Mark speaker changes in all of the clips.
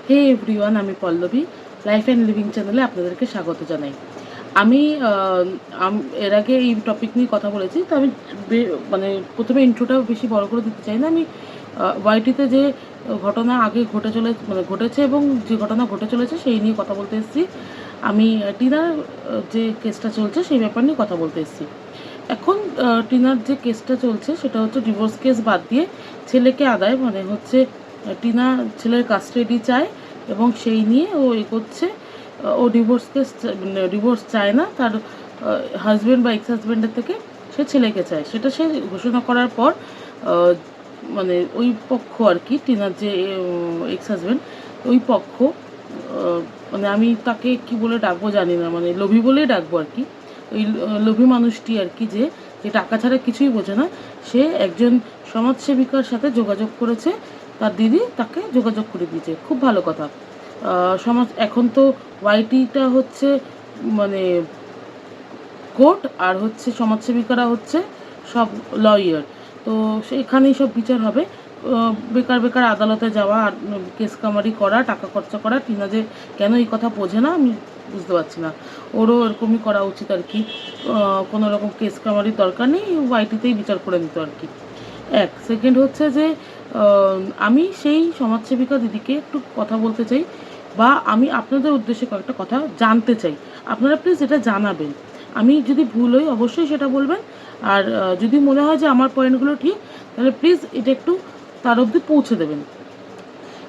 Speaker 1: হে everyone, আমি Pallavi life and living চ্যানেলে আপনাদেরকে স্বাগত জানাই। আমি এর আগে এই টপিক নিয়ে কথা বলেছি, তো আমি মানে প্রথমে ইন্ট্রোটা বেশি বড় করে দিতে চাই না। আমি ওয়াইটিতে যে ঘটনা আগে ঘটেছে এবং যে ঘটনা ঘটে চলেছে সেই নিয়ে কথা বলতে এসেছি। আমি টিনার যে কেসটা চলছে সেই ব্যাপার নিয়ে কথা বলতে এসেছি। এখন টিনার যে কেসটা চলছে সেটা হচ্ছে ডিভোর্স কেস বাদ দিয়ে ছেলেকে আদায়, মানে হচ্ছে টিনা ছেলের কাস্টাডি চায় এবং সেই নিয়ে ও এগোচ্ছে। ও ডিভোর্স চায় না, তার হাজব্যান্ড বা এক্স হাজব্যান্ডের থেকে সে ছেলেকে চায়। সেটা সে ঘোষণা করার পর মানে ওই পক্ষ আর কি, টিনার যে এক্স হাজব্যান্ড, ওই পক্ষ মানে আমি তাকে কি বলে ডাকবো জানি না, মানে লোভী বলেই ডাকবো আর কি। ওই লোভী মানুষটি আর কি, যে টাকা ছাড়া কিছুই বোঝে না, সে একজন সমাজসেবিকার সাথে যোগাযোগ করেছে। তার দিদি তাকে যোগাযোগ করে দিয়েছে, খুব ভালো কথা। এখন তো ওয়াইটিটা হচ্ছে মানে কোর্ট, আর হচ্ছে সমাজসেবিকারা হচ্ছে সব লয়ার। তো সেখানেই সব বিচার হবে। বেকার বেকার আদালতে যাওয়া, আর কেস কামারি করা, টাকা খরচা করা, টিনা যে কেন এই কথা বোঝে না আমি বুঝতে পারছি না। ওরও এরকমই করা উচিত আর কি। কোনো রকম কেস কামারির দরকার নেই, ওয়াইটিতেই বিচার করে নিত আর কি। সেকেন্ড হচ্ছে যে আমি সেই সমাজসেবিকা দিদিকে একটু কথা বলতে চাই, বা আমি আপনাদের উদ্দেশ্যে কয়েকটা কথা জানতে চাই। আপনারা প্লিজ এটা জানাবেন। আমি যদি ভুল হই অবশ্যই সেটা বলবেন, আর যদি মনে হয় যে আমার পয়েন্টগুলো ঠিক, তাহলে প্লিজ এটা একটু তার অবধি পৌঁছে দেবেন।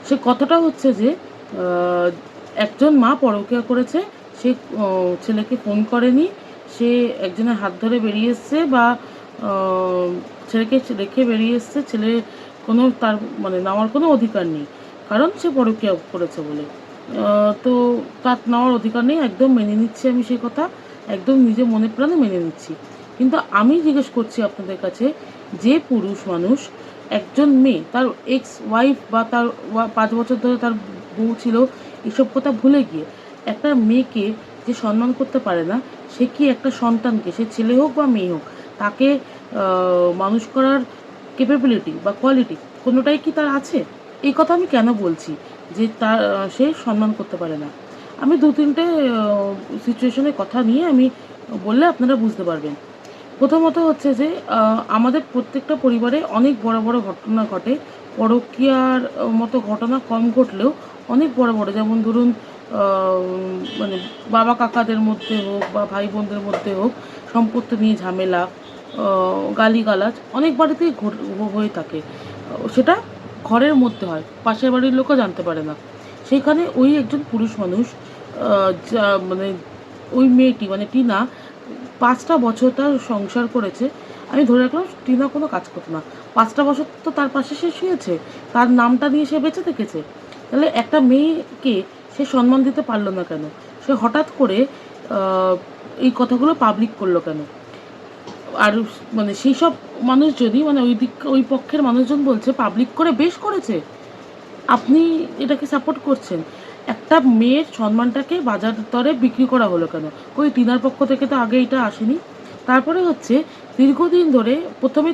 Speaker 1: সে কথাটা হচ্ছে যে একজন মা পরকীয়া করেছে, সে ছেলেকে ফোন করেনি, সে একজনের হাত ধরে বেরিয়ে এসছে, বা ছেলেকে রেখে বেরিয়ে এসছে। ছেলে কোনো তার মানে নেওয়ার কোনো অধিকার নেই, কারণ সে পরকীয়া করেছে বলে। তো তার নেওয়ার অধিকার নেই, একদম মেনে নিচ্ছি আমি সেই কথা, একদম নিজে মনে প্রাণে মেনে নিচ্ছি। কিন্তু আমি জিজ্ঞেস করছি আপনাদের কাছে, যে পুরুষ মানুষ একজন মেয়ে, তার এক্স ওয়াইফ বা তার 5 বছর ধরে তার বউ ছিল, এসব কথা ভুলে গিয়ে একটা মেয়েকে যে সম্মান করতে পারে না, সে কি একটা সন্তানকে, সে ছেলে হোক বা মেয়ে হোক, তাকে মানুষ করার ক্যাপাবিলিটি বা কোয়ালিটি কোনোটাই কি তার আছে? এই কথা আমি কেন বলছি যে তার সে সম্মান করতে পারে না? আমি 2-3টে সিচুয়েশনের কথা নিয়ে আমি বললে আপনারা বুঝতে পারবেন। প্রথমত হচ্ছে যে আমাদের প্রত্যেকটা পরিবারে অনেক বড় বড় ঘটনা ঘটে। পরকীয়ার মতো ঘটনা কম ঘটলেও অনেক বড় বড়, যেমন ধরুন মানে বাবা কাকাদের মধ্যে হোক বা ভাই বোনদের মধ্যে হোক, সম্পত্তি নিয়ে ঝামেলা, গালিগালাজ অনেক বাড়িতেই হয়ে থাকে। সেটা ঘরের মধ্যে হয়, পাশের বাড়ির লোকও জানতে পারে না। সেইখানে ওই একজন পুরুষ মানুষ, যা মানে ওই মেয়েটি মানে টিনা 5টা বছর তার সংসার করেছে। আমি ধরে রাখলাম টিনা কোনো কাজ করতো না, 5টা বছর তো তার পাশে সে শুয়েছে, তার নামটা নিয়ে সে বেঁচে থেকেছে। তাহলে একটা মেয়েকে সে সম্মান দিতে পারলো না কেন? সে হঠাৎ করে এই কথাগুলো পাবলিক করলো কেন? আর মানে সেই সব মানুষ যদি মানে ওই পক্ষের মানুষজন বলছে পাবলিক করে বেশ করেছে, আপনি এটাকে সাপোর্ট করছেন। একটা মেয়ের সম্মানটাকে বাজার দরে বিক্রি করা হলো কেন? ওই টিনার পক্ষ থেকে তো আগে এটা আসেনি। তারপরে হচ্ছে দীর্ঘদিন ধরে প্রথমে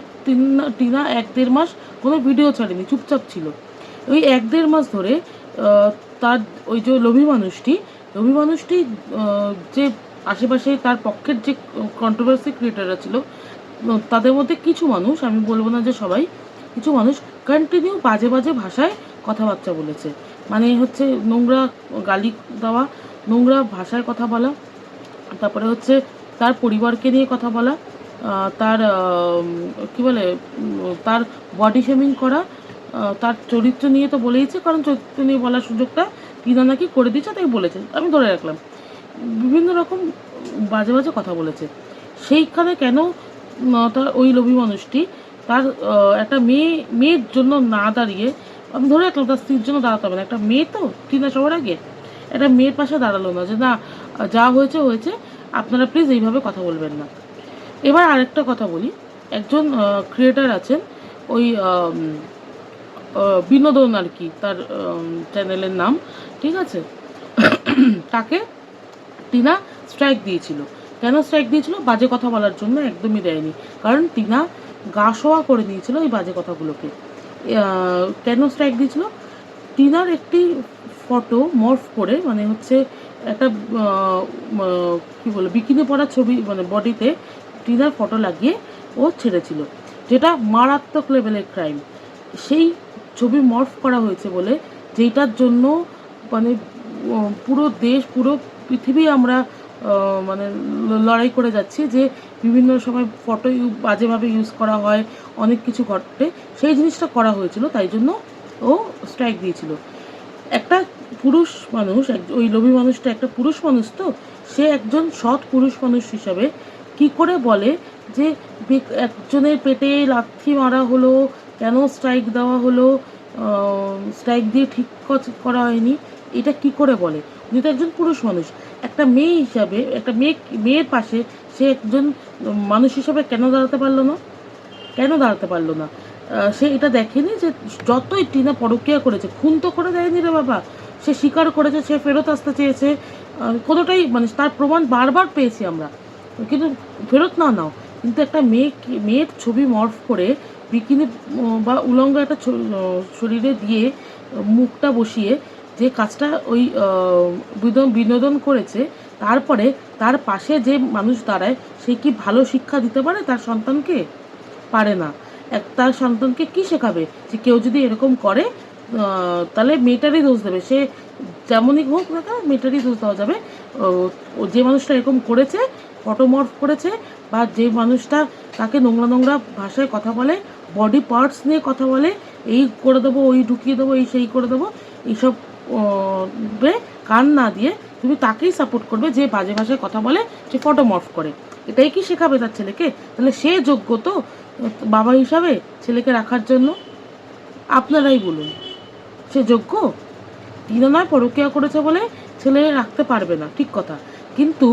Speaker 1: টিনা 1-1.5 মাস কোনো ভিডিও ছাড়েনি, চুপচাপ ছিল। ওই 1-1.5 মাস ধরে তার ওই যে লোভী মানুষটি যে আশেপাশে তার পক্ষের যে কন্ট্রোভার্সি ক্রিয়েটাররা ছিল, তাদের মধ্যে কিছু মানুষ, আমি বলবো না যে সবাই, কিছু মানুষ কন্টিনিউ বাজে বাজে ভাষায় কথাবার্তা বলেছে। মানে হচ্ছে নোংরা গালি দেওয়া, নোংরা ভাষায় কথা বলা, তারপরে হচ্ছে তার পরিবারকে নিয়ে কথা বলা, তার কী বলে তার বডি শেমিং করা, তার চরিত্র নিয়ে তো বলেইছে, কারণ চরিত্র নিয়ে বলার সুযোগটা টিনা নাকি করে দিয়েছে, তাই বলেছে, আমি ধরে রাখলাম। বিভিন্ন রকম বাজে বাজে কথা বলেছে। সেইখানে কেন তার ওই লোভী মানুষটি তার একটা মেয়ের জন্য না দাঁড়িয়ে, আমি ধরে রাখলাম তার স্ত্রীর জন্য দাঁড়াতে হবে না, একটা মেয়ে তো টিনা সবার আগে একটা মেয়ের পাশে দাঁড়ালো না, যে না যা হয়েছে হয়েছে, আপনারা প্লিজ এইভাবে কথা বলবেন না। এবার আরেকটা কথা বলি, একজন ক্রিয়েটার আছেন, ওই বিনোদন আর কি তার চ্যানেলের নাম, ঠিক আছে? তাকে টিনা স্ট্রাইক দিয়েছিল। কেন স্ট্রাইক দিয়েছিল? বাজে কথা বলার জন্য। একদমই দেয়নি, কারণ টিনা গা শোয়া করে নিয়েছিল এই বাজে কথাগুলোকে। কেন স্ট্রাইক দিয়েছিল? টিনার একটি ফটো মর্ফ করে মানে হচ্ছে একটা কী বলে বিকিনি পরা ছবি মানে বডিতে টিনার ফটো লাগিয়ে ও ছেড়েছিল, যেটা মারাত্মক লেভেলের ক্রাইম। সেই ছবি মর্ফ করা হয়েছে বলে যেটার জন্য মানে পুরো দেশ পুরো পৃথিবী আমরা মানে লড়াই করে যাচ্ছি যে বিভিন্ন সময় ফটো বাজেভাবে ইউজ করা হয়, অনেক কিছু ঘটে, সেই জিনিসটা করা হয়েছিল, তাই জন্য ও স্ট্রাইক দিয়েছিল। একটা পুরুষ মানুষ, ওই লোভী মানুষটা একটা পুরুষ মানুষ, তো সে একজন সৎ পুরুষ মানুষ হিসাবে কি করে বলে যে একজনের পেটে লাথি মারা হলো, কেন স্ট্রাইক দেওয়া হলো, স্ট্রাইক দিয়ে ঠিক করা হয়নি, এটা কি করে বলে? উনি তো একজন পুরুষ মানুষ। একটা মেয়ে হিসাবে, একটা মেয়ের পাশে সে একজন মানুষ হিসাবে কেন দাঁড়াতে পারলো না? কেন দাঁড়াতে পারলো না? সে এটা দেখেনি যে যতই টিনা পরকীয়া করেছে, খুন তো করে দেয়নি রে বাবা, সে স্বীকার করেছে, সে ফেরত আসতে চেয়েছে, কোনোটাই মানে তার প্রমাণ বারবার পেয়েছি আমরা, কিন্তু ফেরত না নাও। কিন্তু একটা মেয়ের ছবি মর্ফ করে বিকিনি বা উলঙ্গ একটা শরীরে দিয়ে মুখটা বসিয়ে যে কাজটা ওই বিনোদন করেছে, তারপরে তার পাশে যে মানুষ দাঁড়ায় সে কি ভালো শিক্ষা দিতে পারে তার সন্তানকে? পারে না। তার সন্তানকে কি শেখাবে যে কেউ যদি এরকম করে তাহলে মেয়েটারই দোষ দেবে, সে যেমনই হোক না কেন মেয়েটারই দোষ দেওয়া যাবে। যে মানুষটা এরকম করেছে, ফটোমর্ফ করেছে, বা যে মানুষটা তাকে নোংরা নোংরা ভাষায় কথা বলে, বডি পার্টস নিয়ে কথা বলে, এই করে দেবো, ওই ঢুকিয়ে দেবো, এই সেই করে দেবো, এইসব কান না দিয়ে তুমি তাকেই সাপোর্ট করবে যে বাজে ভাষায় কথা বলে, সে ফটোমর্ফ করে। এটাই কি শেখাবে তার ছেলেকে? তাহলে সে যোগ্য তো বাবা হিসাবে ছেলেকে রাখার জন্য? আপনারাই বলুন, সে যোগ্য? টিনা নয় পরকীয়া করেছে বলে ছেলে রাখতে পারবে না, ঠিক কথা, কিন্তু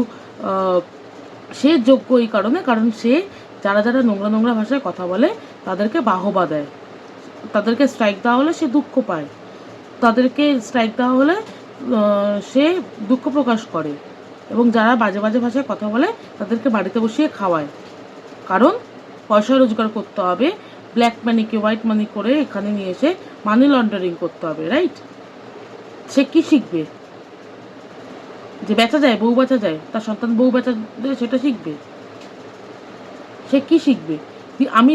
Speaker 1: সে যোগ্য এই কারণে, কারণ সে যারা যারা নোংরা নোংরা ভাষায় কথা বলে তাদেরকে বাহবা দেয়, তাদেরকে স্ট্রাইক দেওয়া হলে সে দুঃখ পায়, তাদেরকে স্ট্রাইক দেওয়া হলে সে দুঃখ প্রকাশ করে, এবং যারা বাজে বাজে ভাষায় কথা বলে তাদেরকে বাড়িতে বসিয়ে খাওয়ায়, কারণ পয়সা রোজগার করতে হবে, ব্ল্যাক মানিকে হোয়াইট মানি করে এখানে নিয়ে এসে মানি লন্ডারিং করতে হবে, রাইট? সে কি শিখবে? যে বেচা যায়, বউ বেচা যায়, তার সন্তান বউ বেচা যায়, সেটা শিখবে? সে কি শিখবে? আমি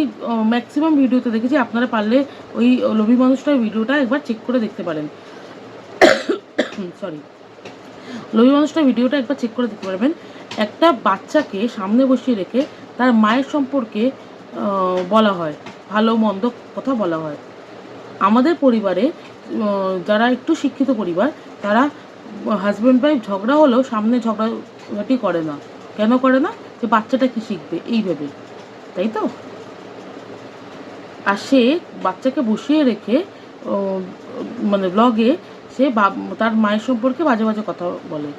Speaker 1: ম্যাক্সিমাম ভিডিওতে দেখেছি, আপনারা পারলে ওই লোভী মানুষটার ভিডিওটা একবার চেক করে দেখতে পারেন, সরি, লোভী মানুষটার ভিডিওটা একবার চেক করে দেখতে পারবেন। একটা বাচ্চাকে সামনে বসিয়ে রেখে তার মায়ের সম্পর্কে বলা হয়, ভালো মন্দ কথা বলা হয়। আমাদের পরিবারে যারা একটু শিক্ষিত পরিবার, তারা হাজব্যান্ড ওয়াইফ ঝগড়া হলেও সামনে ঝগড়াঝাটি করে না। কেন করে না? যে বাচ্চাটা কি শিখবে এই ভেবে, তাই তো? আর সে বাচ্চাকে বসিয়ে রেখে মানে ব্লগে সে তার মায়ের সম্পর্কে বাজে বাজে কথা বলে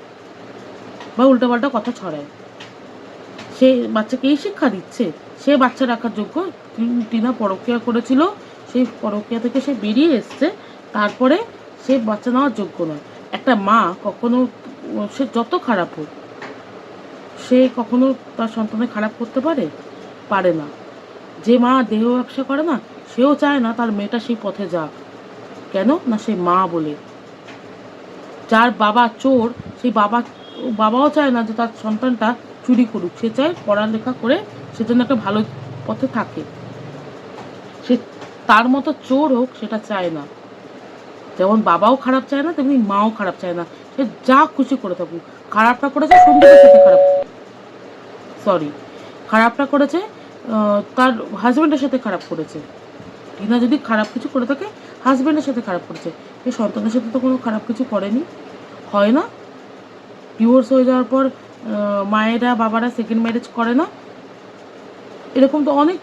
Speaker 1: বা উল্টাপাল্টা কথা ছড়ায়। সে বাচ্চাকে এই শিক্ষা দিচ্ছে? সে বাচ্চা রাখার যোগ্য? টিনা পরকীয়া করেছিল, সেই পরকীয়া থেকে সে বেরিয়ে এসছে, তারপরে সে বাচ্চা নেওয়ার যোগ্য নয়। একটা মা কখনো, সে যত খারাপ হোক, সে কখনো তার সন্তানের খারাপ করতে পারে? পারে না। যে মা দেহ ব্যবসা করে না, সেও চায় না তার মেয়েটা সেই পথে যাক। কেন না? সে মা বলে। যার বাবা চোর, সেই বাবাও চায় না যে তার সন্তানটা চুরি করুক, সে চায় পড়ালেখা করে সেজন্য একটা ভালো পথে থাকে। সে তার মতো চোর হোক সেটা চায় না। যেমন বাবাও খারাপ চায় না, তেমনি মাও খারাপ চায় না। সে যা খুশি করে থাকুক। খারাপটা করেছে সন্দীপের সাথে খারাপটা করেছে তার হাজব্যান্ডের সাথে খারাপ করেছে। টিনা যদি খারাপ কিছু করে থাকে, হাজব্যান্ডের সাথে খারাপ করেছে, সে সন্তানের সাথে তো কোনো খারাপ কিছু করেনি। হয় না? ডিভোর্স হয়ে যাওয়ার পর মায়েরা বাবারা সেকেন্ড ম্যারেজ করে না? এরকম তো অনেক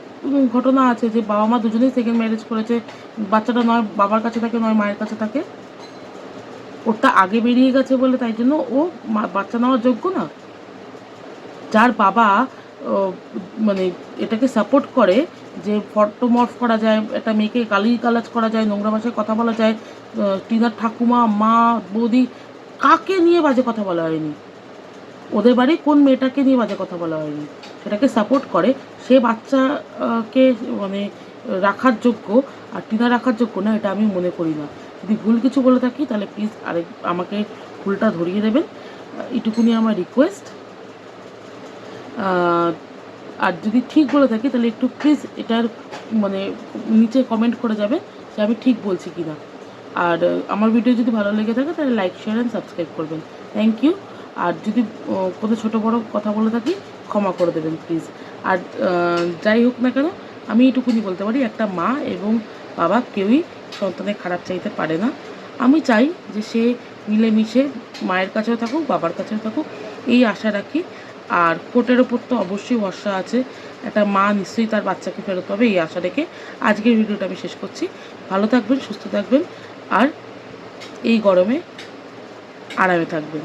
Speaker 1: ঘটনা আছে যে বাবা মা দুজনেই সেকেন্ড ম্যারেজ করেছে, বাচ্চাটা নয় বাবার কাছে থাকে, নয় মায়ের কাছে থাকে। ওরটা আগে বেরিয়ে গেছে বলে তাই জন্য ও বাচ্চা নেওয়ার যোগ্য না? যার বাবা মানে এটাকে সাপোর্ট করে যে ফটোমর্ফ করা যায়, একটা মেয়েকে গালাজ করা যায়, নোংরা ভাষায় কথা বলা যায়, টিনার ঠাকুমা, মা, বৌদি, কাকে নিয়ে বাজে কথা বলা হয়নি, ওদের বাড়ি কোন মেয়েটাকে নিয়ে বাজে কথা বলা হয়নি, সেটাকে সাপোর্ট করে, সে বাচ্চাকে মানে রাখার যোগ্য আর টিনা রাখার যোগ্য না, এটা আমি মনে করি না। যদি ভুল কিছু বলে থাকি তাহলে প্লিজ আমাকে ভুলটা ধরিয়ে দেবেন, এটুকুনি আমার রিকোয়েস্ট। আর যদি ঠিক বলে থাকি তাহলে একটু প্লিজ এটার মানে নিচে কমেন্ট করে যাবে যে আমি ঠিক বলছি কি না। আর আমার ভিডিও যদি ভালো লেগে থাকে তাহলে লাইক, শেয়ার অ্যান্ড সাবস্ক্রাইব করবেন। Thank you. আর যদি কোনো ছোটো বড়ো কথা বলে থাকি ক্ষমা করে দেবেন প্লিজ। আর যাই হোক না কেন, আমি এটুকুনি বলতে পারি, একটা মা এবং বাবা কেউই সন্তানের খারাপ চাইতে পারে না। আমি চাই যে সে মিলেমিশে মায়ের কাছেও থাকুক, বাবার কাছেও থাকুক, এই আশা রাখি। আর কোর্টের ওপর তো অবশ্যই ভরসা আছে, একটা মা নিশ্চয়ই তার বাচ্চাকে ফেরত পাবে, এই আশা রেখে আজকের ভিডিওটা আমি শেষ করছি। ভালো থাকবেন, সুস্থ থাকবেন, আর এই গরমে আরামে থাকবেন।